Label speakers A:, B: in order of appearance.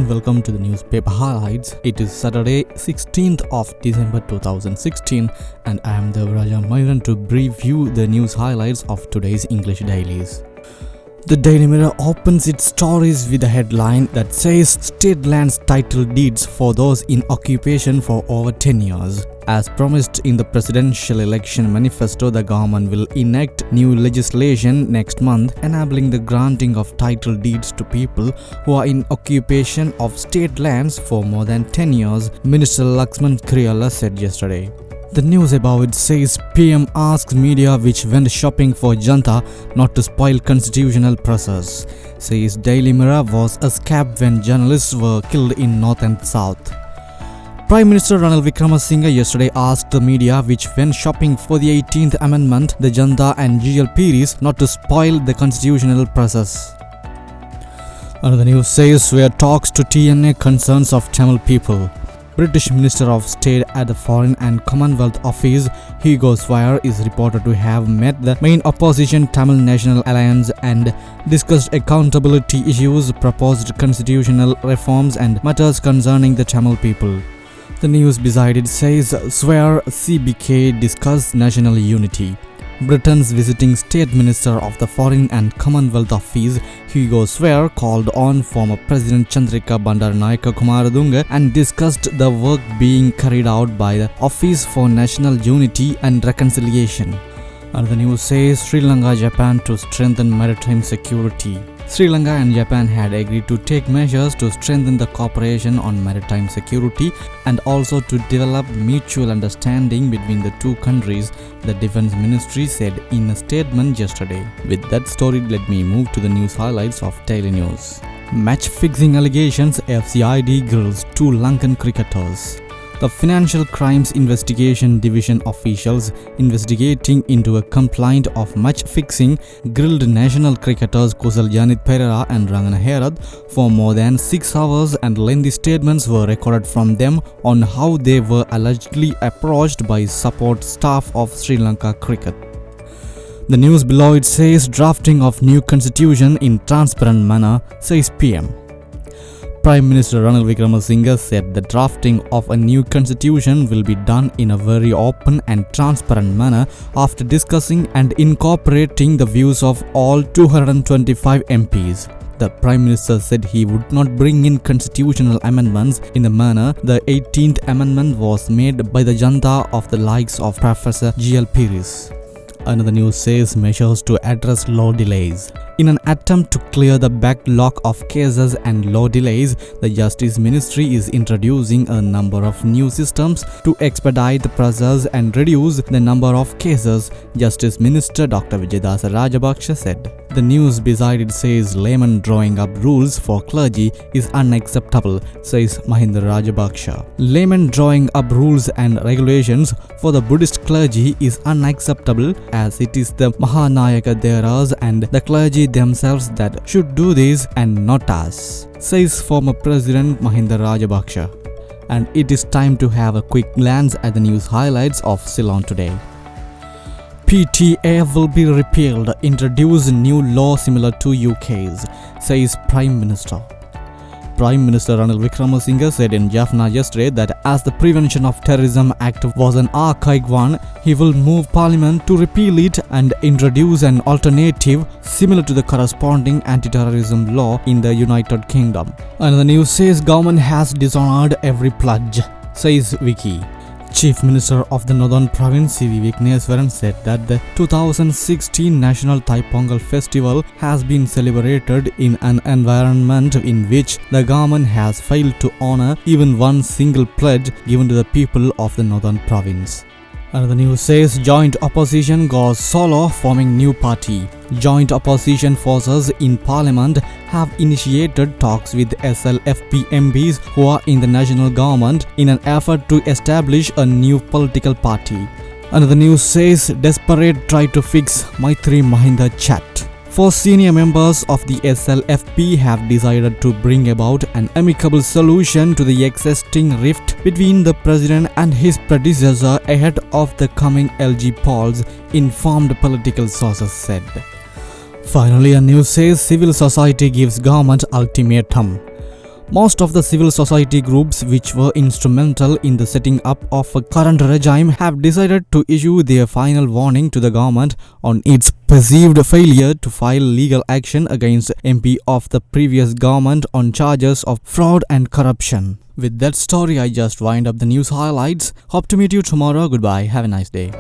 A: welcome to the newspaper highlights. It is Saturday, 16th of December 2016 and I am Devraja Myran to brief you the news highlights of today's English dailies. The Daily Mirror opens its stories with a headline that says State lands title deeds for those in occupation for over 10 years. As promised in the presidential election manifesto, the government will enact new legislation next month enabling the granting of title deeds to people who are in occupation of state lands for more than 10 years, Minister Laxman Kriala said yesterday. The news above it says PM asks media which went shopping for Janta not to spoil constitutional process. Says Daily Mirror was a scab when journalists were killed in North and South. Prime Minister Ranil Wickremesinghe yesterday asked the media which went shopping for the 18th Amendment, the Janta and GLPs not to spoil the constitutional process. Another news says where talks to TNA concerns of Tamil people. British Minister of State at the Foreign and Commonwealth Office, Hugo Swire, is reported to have met the main opposition Tamil National Alliance and discussed accountability issues, proposed constitutional reforms and matters concerning the Tamil people. The news beside it says Swire CBK discussed national unity. Britain's visiting State Minister of the Foreign and Commonwealth Office, Hugo Swire, called on former President Chandrika Bandaranaike Kumaradunga and discussed the work being carried out by the Office for National Unity and Reconciliation. Another news says Sri Lanka, Japan to strengthen maritime security. Sri Lanka and Japan had agreed to take measures to strengthen the cooperation on maritime security and also to develop mutual understanding between the two countries, the Defense Ministry said in a statement yesterday. With that story, let me move to the news highlights of Daily News. Match-fixing allegations, FCID grills 2 Lankan cricketers. The Financial Crimes Investigation Division officials investigating into a complaint of match-fixing grilled national cricketers Kusal Janith Perera and Rangana Herath for more than 6 hours, and lengthy statements were recorded from them on how they were allegedly approached by support staff of Sri Lanka cricket. The news below it says drafting of new constitution in transparent manner, says PM. Prime Minister Ranil Wickremesinghe said the drafting of a new constitution will be done in a very open and transparent manner after discussing and incorporating the views of all 225 MPs. The Prime Minister said he would not bring in constitutional amendments in the manner the 18th Amendment was made by the Janta of the likes of Professor GLPs. Another news says measures to address law delays. In an attempt to clear the backlog of cases and law delays, the Justice Ministry is introducing a number of new systems to expedite the process and reduce the number of cases, Justice Minister Dr. Vijayadasa Rajapaksa said. The news beside it says layman drawing up rules for clergy is unacceptable, says Mahinda Rajapaksa. Layman drawing up rules and regulations for the Buddhist clergy is unacceptable, as it is the Mahanayaka Theras and the clergy themselves that should do this and not us, says former President Mahinda Rajapaksa. And it is time to have a quick glance at the news highlights of Ceylon today. PTA will be repealed, introduce new law similar to UK's, says Prime Minister. Prime Minister Ranil Wickremesinghe said in Jaffna yesterday that as the Prevention of Terrorism Act was an archaic one, he will move Parliament to repeal it and introduce an alternative similar to the corresponding anti-terrorism law in the United Kingdom. Another news says government has dishonored every pledge, says Vicky. Chief Minister of the Northern Province C.V. Vigneswaran said that the 2016 National Thai Pongal Festival has been celebrated in an environment in which the government has failed to honor even one single pledge given to the people of the Northern Province. Another news says joint opposition goes solo, forming new party. Joint opposition forces in Parliament have initiated talks with SLFP MPs who are in the national government in an effort to establish a new political party. Another news says desperate try to fix Maitri Mahinda chat. 4 senior members of the SLFP have decided to bring about an amicable solution to the existing rift between the president and his predecessor ahead of the coming LG polls, informed political sources said. Finally, a news says civil society gives government ultimatum. Most of the civil society groups which were instrumental in the setting up of a current regime have decided to issue their final warning to the government on its perceived failure to file legal action against MP of the previous government on charges of fraud and corruption. With that story, I just wind up the news highlights. Hope to meet you tomorrow. Goodbye. Have a nice day.